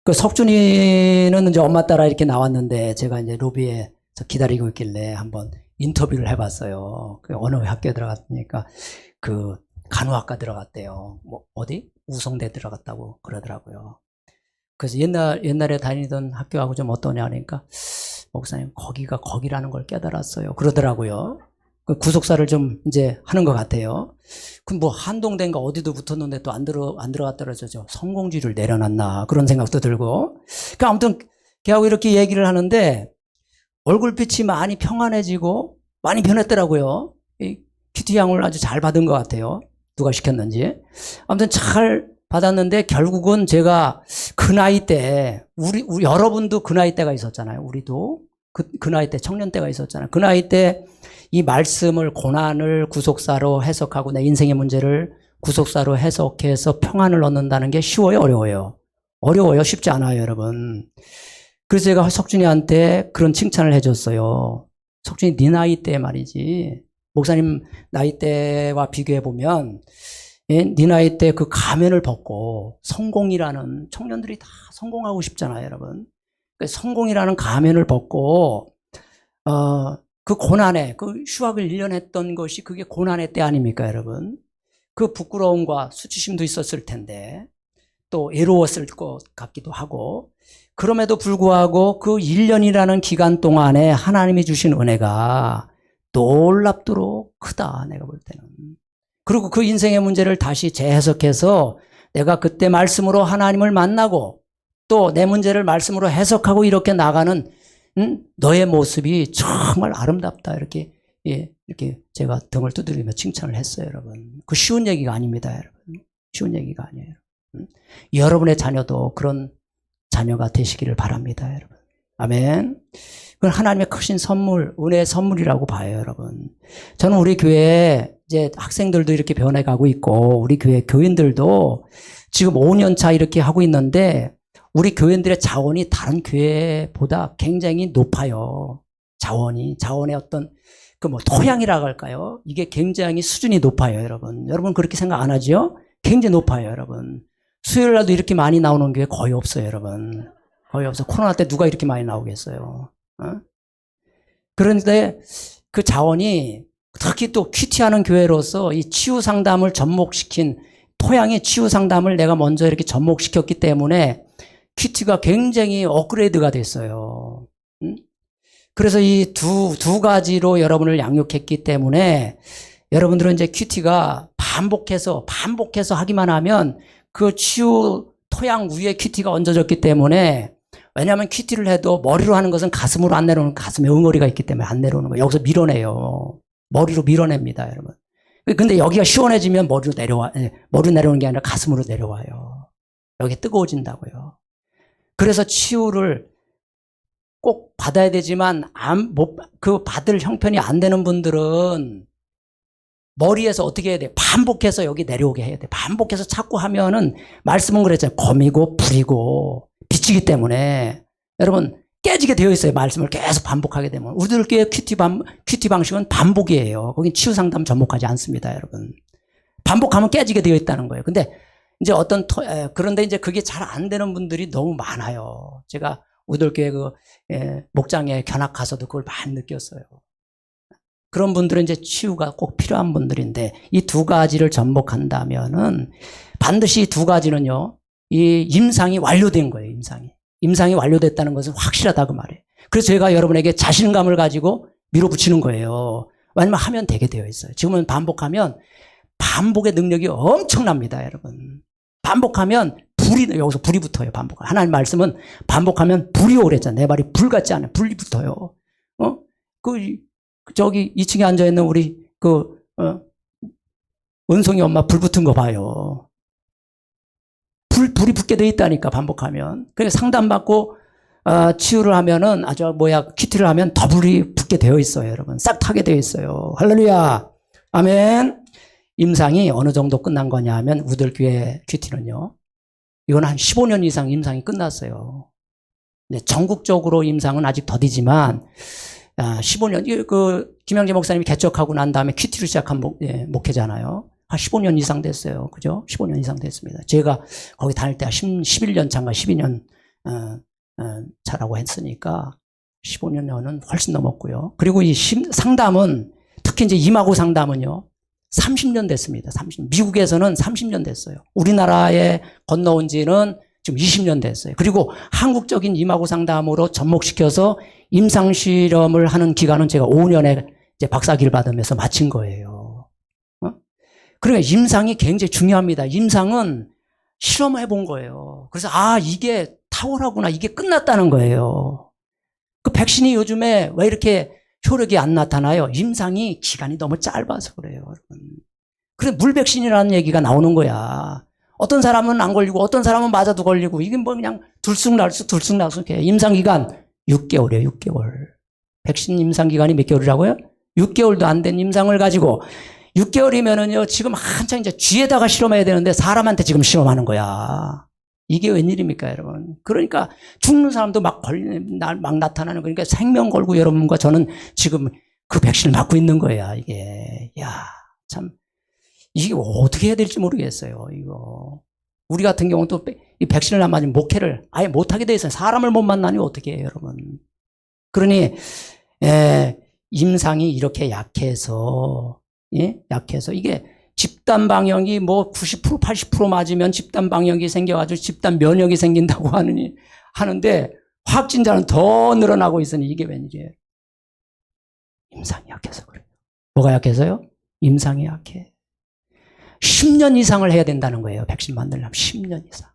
그 석준이는 이제 엄마 따라 이렇게 나왔는데 제가 이제 로비에서 기다리고 있길래 한번 인터뷰를 해봤어요. 그 어느 학교에 들어갔으니까 그 간호학과 들어갔대요. 뭐 어디? 우성대 들어갔다고 그러더라고요. 그래서 옛날에 다니던 학교하고 좀 어떠냐 하니까 목사님 거기가 거기라는 걸 깨달았어요. 그러더라고요. 그 구속사를 좀 이제 하는 것 같아요. 그럼 뭐 한동대인가 어디도 붙었는데 또 안 들어갔더라 저 성공지를 내려놨나 그런 생각도 들고. 그러니까 아무튼 걔하고 이렇게 얘기를 하는데 얼굴빛이 많이 평안해지고 많이 변했더라고요. 이 큐티 양을 아주 잘 받은 것 같아요. 누가 시켰는지. 아무튼 잘 받았는데 결국은 제가 그 나이 때 우리 여러분도 그 나이 때가 있었잖아요. 우리도 그 나이 때 청년 때가 있었잖아요. 그 나이 때 이 말씀을 고난을 구속사로 해석하고 내 인생의 문제를 구속사로 해석해서 평안을 얻는다는 게 쉬워요, 어려워요? 어려워요, 쉽지 않아요, 여러분. 그래서 제가 석준이한테 그런 칭찬을 해줬어요. 석준이 네 나이 때 말이지. 목사님 나이 때와 비교해 보면 네 나이 때 그 가면을 벗고 성공이라는 청년들이 다 성공하고 싶잖아요, 여러분. 성공이라는 가면을 벗고 그 고난에 그 휴학을 1년 했던 것이 그게 고난의 때 아닙니까, 여러분? 그 부끄러움과 수치심도 있었을 텐데 또 애로웠을 것 같기도 하고 그럼에도 불구하고 그 1년이라는 기간 동안에 하나님이 주신 은혜가 놀랍도록 크다, 내가 볼 때는. 그리고 그 인생의 문제를 다시 재해석해서 내가 그때 말씀으로 하나님을 만나고 또 내 문제를 말씀으로 해석하고 이렇게 나가는 너의 모습이 정말 아름답다. 이렇게 제가 등을 두드리며 칭찬을 했어요, 여러분. 그 쉬운 얘기가 아닙니다, 여러분. 쉬운 얘기가 아니에요. 여러분의 자녀도 그런 자녀가 되시기를 바랍니다, 여러분. 아멘. 그건 하나님의 크신 선물, 은혜의 선물이라고 봐요, 여러분. 저는 우리 교회에 이제 학생들도 이렇게 변해가고 있고, 우리 교회 교인들도 지금 5년 차 이렇게 하고 있는데, 우리 교인들의 자원이 다른 교회보다 굉장히 높아요. 자원의 어떤 그 뭐 토양이라고 할까요? 이게 굉장히 수준이 높아요, 여러분. 여러분 그렇게 생각 안 하죠? 굉장히 높아요, 여러분. 수요일 날도 이렇게 많이 나오는 교회 거의 없어요, 여러분. 거의 없어. 코로나 때 누가 이렇게 많이 나오겠어요? 그런데 그 자원이 특히 또 큐티하는 교회로서 이 치유 상담을 접목시킨 토양의 치유 상담을 내가 먼저 이렇게 접목시켰기 때문에 큐티가 굉장히 업그레이드가 됐어요. 그래서 이 두 가지로 여러분을 양육했기 때문에 여러분들은 이제 큐티가 반복해서 하기만 하면 그 치유 토양 위에 큐티가 얹어졌기 때문에 왜냐하면 큐티를 해도 머리로 하는 것은 가슴으로 안 내려오는 가슴에 응어리가 있기 때문에 안 내려오는 거예요. 여기서 밀어내요. 머리로 밀어냅니다, 여러분. 근데 여기가 시원해지면 머리로 내려오는 게 아니라 가슴으로 내려와요. 여기 뜨거워진다고요. 그래서 치유를 꼭 받아야 되지만 그 받을 형편이 안 되는 분들은 머리에서 어떻게 해야 돼? 반복해서 여기 내려오게 해야 돼. 반복해서 자꾸 하면은 말씀은 그랬잖아요. 검이고 불이고 비치기 때문에 여러분 깨지게 되어 있어요. 말씀을 계속 반복하게 되면. 우리들 교회 큐티 방식은 반복이에요. 거긴 치유 상담 접목하지 않습니다, 여러분. 반복하면 깨지게 되어 있다는 거예요. 근데 이제 그런데 이제 그게 잘 안 되는 분들이 너무 많아요. 제가 우리들 교회 목장에 견학 가서도 그걸 많이 느꼈어요. 그런 분들은 이제 치유가 꼭 필요한 분들인데 이 두 가지를 접목한다면은 반드시 두 가지는요, 이 임상이 완료된 거예요, 임상이 완료됐다는 것은 확실하다 그 말이에요. 그래서 제가 여러분에게 자신감을 가지고 밀어붙이는 거예요. 왜냐면 하면 되게 되어 있어요. 지금은 반복하면 반복의 능력이 엄청납니다, 여러분. 반복하면 여기서 불이 붙어요, 반복. 하나님 말씀은 반복하면 불이 오고 그랬잖아요. 내 말이 불 같지 않아요. 불이 붙어요. 저기 2층에 앉아있는 우리 은송이 엄마 불 붙은 거 봐요. 불이 붙게 돼 있다니까, 반복하면. 그래서 상담받고 치유를 하면은 큐티를 하면 더 불이 붙게 되어 있어요, 여러분. 싹 타게 되어 있어요. 할렐루야. 아멘. 임상이 어느 정도 끝난 거냐 하면 우들교회 큐티는요. 이건 한 15년 이상 임상이 끝났어요. 전국적으로 임상은 아직 더디지만 15년 김영재 목사님이 개척하고 난 다음에 큐티를 시작한 목회잖아요. 한 15년 이상 됐어요. 그죠? 15년 이상 됐습니다. 제가 거기 다닐 때 11년 차인가 12년 차라고 했으니까 15년은 훨씬 넘었고요. 그리고 이 상담은 특히 이제 임하고 상담은요. 30년 됐습니다. 미국에서는 30년 됐어요. 우리나라에 건너온 지는 지금 20년 됐어요. 그리고 한국적인 임하고 상담으로 접목시켜서 임상 실험을 하는 기간은 제가 5년에 이제 박사기를 받으면서 마친 거예요. 그러니까 임상이 굉장히 중요합니다. 임상은 실험해 본 거예요. 그래서 이게 탁월하구나. 이게 끝났다는 거예요. 그 백신이 요즘에 왜 이렇게 효력이 안 나타나요? 임상이 기간이 너무 짧아서 그래요, 여러분. 그래서 물백신이라는 얘기가 나오는 거야. 어떤 사람은 안 걸리고 어떤 사람은 맞아도 걸리고 이게 뭐 그냥 들쑥날쑥 해. 임상기간 6개월이에요, 6개월. 백신 임상기간이 몇 개월이라고요? 6개월도 안 된 임상을 가지고 6개월이면은요, 지금 한창 이제 쥐에다가 실험해야 되는데 사람한테 지금 실험하는 거야. 이게 웬일입니까, 여러분? 그러니까 죽는 사람도 막 나타나는 거니까 생명 걸고 여러분과 저는 지금 그 백신을 맞고 있는 거야, 이게. 참. 이게 어떻게 해야 될지 모르겠어요, 이거. 우리 같은 경우는 또 이 백신을 안 맞으면 목회를 아예 못하게 돼 있어요. 사람을 못 만나니 어떻게 해요, 여러분. 그러니, 임상이 이렇게 약해서 이게 집단 방역이 뭐 90%, 80% 맞으면 집단 방역이 생겨가지고 집단 면역이 생긴다고 하는데 확진자는 더 늘어나고 있으니 이게 웬일이에요? 임상이 약해서 그래요. 뭐가 약해서요? 임상이 약해. 10년 이상을 해야 된다는 거예요. 백신 만들려면 10년 이상.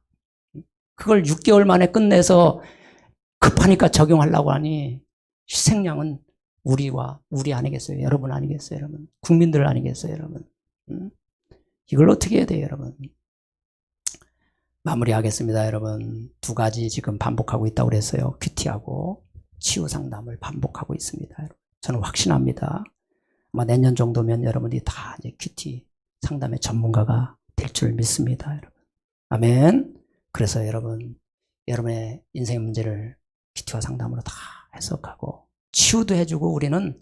그걸 6개월 만에 끝내서 급하니까 적용하려고 하니 희생양은 우리 아니겠어요? 여러분 아니겠어요? 여러분. 국민들 아니겠어요? 여러분. 이걸 어떻게 해야 돼요? 여러분. 마무리하겠습니다. 여러분. 2가지 지금 반복하고 있다고 그랬어요. 큐티하고 치유 상담을 반복하고 있습니다. 여러분. 저는 확신합니다. 아마 내년 정도면 여러분이 다 이제 큐티 상담의 전문가가 될 줄 믿습니다. 여러분. 아멘. 그래서 여러분의 인생 문제를 큐티와 상담으로 다 해석하고 치유도 해주고 우리는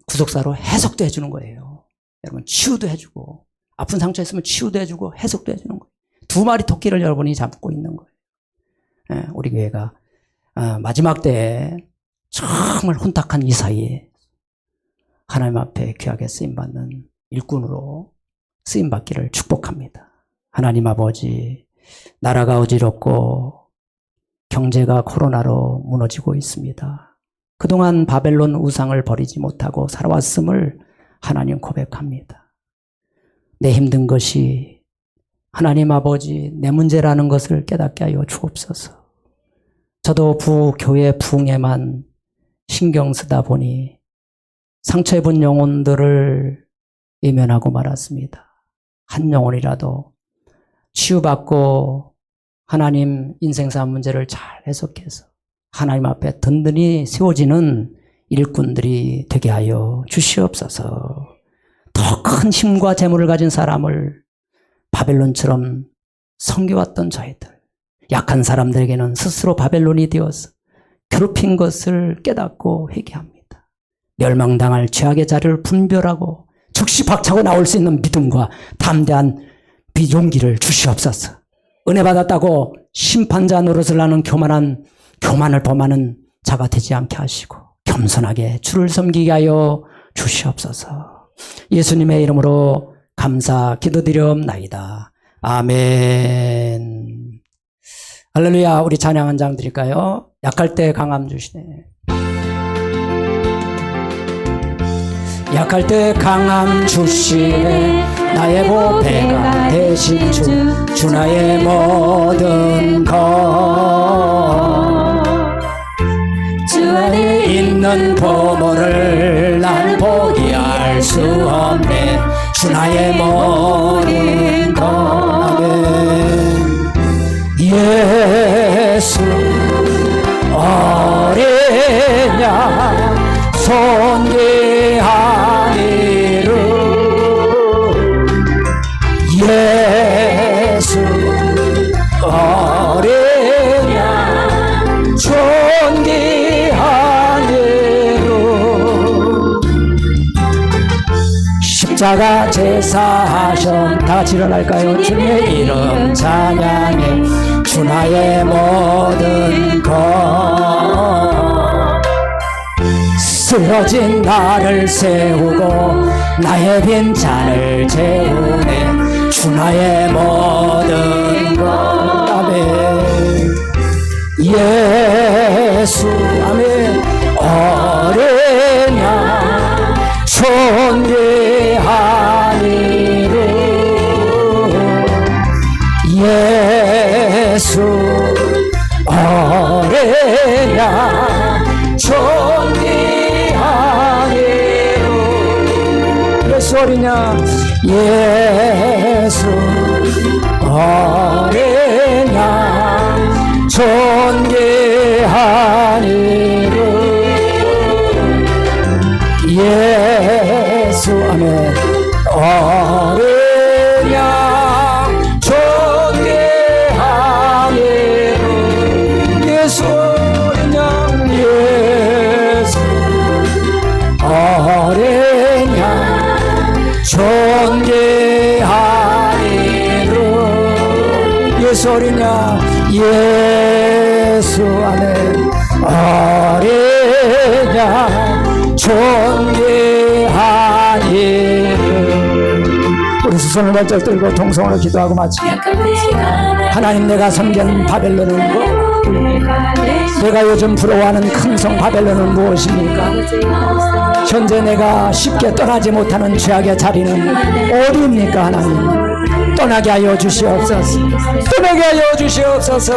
구속사로 해석도 해주는 거예요. 여러분 치유도 해주고 아픈 상처 있으면 치유도 해주고 해석도 해주는 거예요. 2마리 토끼를 여러분이 잡고 있는 거예요. 우리 교회가 마지막 때에 정말 혼탁한 이 사이에 하나님 앞에 귀하게 쓰임받는 일꾼으로 쓰임받기를 축복합니다. 하나님 아버지, 나라가 어지럽고 경제가 코로나로 무너지고 있습니다. 그동안 바벨론 우상을 버리지 못하고 살아왔음을 하나님 고백합니다. 내 힘든 것이 하나님 아버지 내 문제라는 것을 깨닫게 하여 주옵소서. 저도 교회 부흥에만 신경 쓰다 보니 상처 입은 영혼들을 외면하고 말았습니다. 한 영혼이라도 치유받고 하나님 인생사 문제를 잘 해석해서 하나님 앞에 든든히 세워지는 일꾼들이 되게 하여 주시옵소서. 더 큰 힘과 재물을 가진 사람을 바벨론처럼 섬겨왔던 저희들, 약한 사람들에게는 스스로 바벨론이 되어서 괴롭힌 것을 깨닫고 회개합니다. 멸망당할 죄악의 자리를 분별하고 즉시 박차고 나올 수 있는 믿음과 담대한 용기를 주시옵소서. 은혜 받았다고 심판자 노릇을 하는 교만을 범하는 자가 되지 않게 하시고 겸손하게 주를 섬기게 하여 주시옵소서. 예수님의 이름으로 감사 기도드리옵나이다. 아멘. 할렐루야. 우리 찬양 한 장 드릴까요? 약할 때 강함 주시네. 약할 때 강함 주시네. 나의 보배가 되신 주 나의 모든 것. 주 안에 있는 보물을 난 포기할 수 없네. 주 나의 모든 것. 아멘. 예수 어린 양 존귀하니라. 예수 어린 양 존귀하니라. 십자가 제사하셨. 다 같이 일어날까요? 주님의 이름 찬양해. 주 나의 모든 것. 쓰러진 나를 세우고 나의 빈잔을 채우네. 주 나의 모든 것. 아멘. 예수 아멘. 어린 양 존귀하니라. 예수 어린 양 존귀하니라. 예수 어린 양. 예수 어린 양 존귀하니라. 예수 아멘. 어린 양 존귀하니라. 예수 어린 양. 예수 어린 양 존귀하니라. 예수 어린 양. 예수 아멘. 어린 양 존귀하니라. 우리 두 손을 번쩍 들고 동성으로 기도하고 마치겠습니다. 하나님, 내가 섬긴 바벨론은 뭐? 내가 요즘 부러워하는 큰 성 바벨론은 무엇입니까? 현재 내가 쉽게 떠나지 못하는 죄악의 자리는 어디입니까? 하나님, 떠나게 하여 주시옵소서. 떠나게 하여 주시옵소서.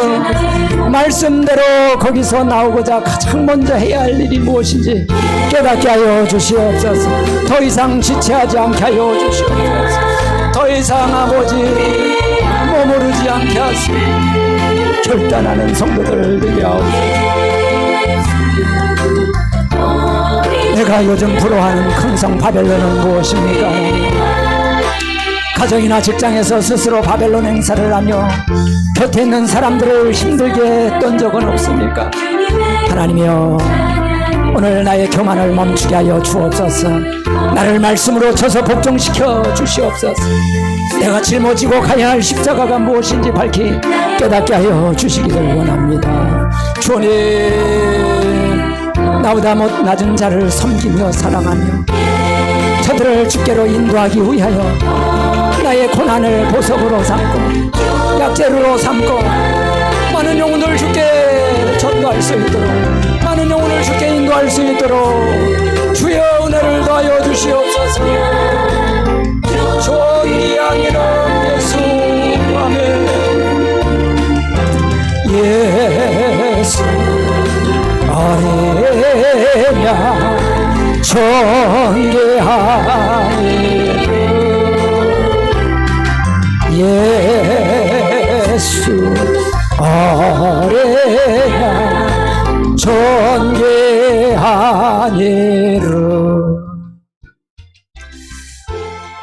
말씀대로 거기서 나오고자 가장 먼저 해야 할 일이 무엇인지 깨닫게 하여 주시옵소서. 더 이상 지체하지 않게 하여 주시옵소서. 더 이상 아버지 머무르지 않게 하시고 결단하는 성도들을 되게 하옵소서. 내가 요즘 부러워하는 큰 성 바벨론은 무엇입니까? 가정이나 직장에서 스스로 바벨론 행사를 하며 곁에 있는 사람들을 힘들게 했던 적은 없습니까? 하나님이여, 오늘 나의 교만을 멈추게 하여 주옵소서. 나를 말씀으로 쳐서 복종시켜 주시옵소서. 내가 짊어지고 가야 할 십자가가 무엇인지 밝히 깨닫게 하여 주시기를 원합니다. 주님, 나보다 못 낮은 자를 섬기며 사랑하며 저들을 주께로 인도하기 위하여 나의 고난을 보석으로 삼고 약재로 삼고 많은 영혼을 주께 전도할 수 있도록, 많은 영혼을 주께 인도할 수 있도록 주의 은혜를 더하여 주시옵소서. 존귀한 이름 예수. 아멘. 예수 어린 양 존귀하니라. 예수 어린 양 존귀하니라.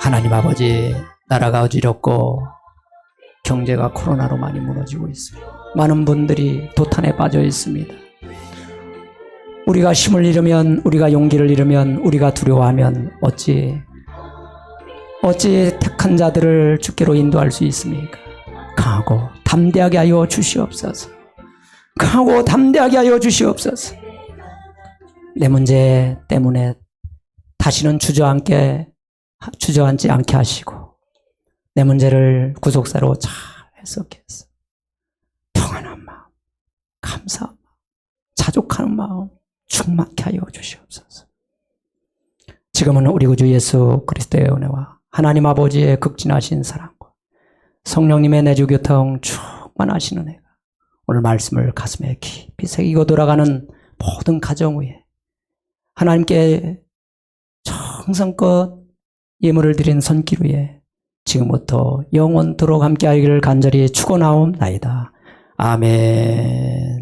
하나님 아버지, 나라가 어지럽고 경제가 코로나로 많이 무너지고 있어요. 많은 분들이 도탄에 빠져 있습니다. 우리가 힘을 잃으면, 우리가 용기를 잃으면, 우리가 두려워하면 어찌 택한 자들을 주께로 인도할 수 있습니까? 강하고 담대하게 하여 주시옵소서. 강하고 담대하게 하여 주시옵소서. 내 문제 때문에 다시는 주저앉지 않게 하시고 내 문제를 구속사로 잘 해석해 해서 평안한 마음, 감사한 마음, 자족하는 마음 충만케 하여 주시옵소서. 지금은 우리 구주 예수 그리스도의 은혜와 하나님 아버지의 극진하신 사랑과 성령님의 내주 교통 충만하신 은혜가 오늘 말씀을 가슴에 깊이 새기고 돌아가는 모든 가정 위에 하나님께 정성껏 예물을 드린 손길 위에 지금부터 영원토록 함께하기를 간절히 축원하옵나이다. 아멘.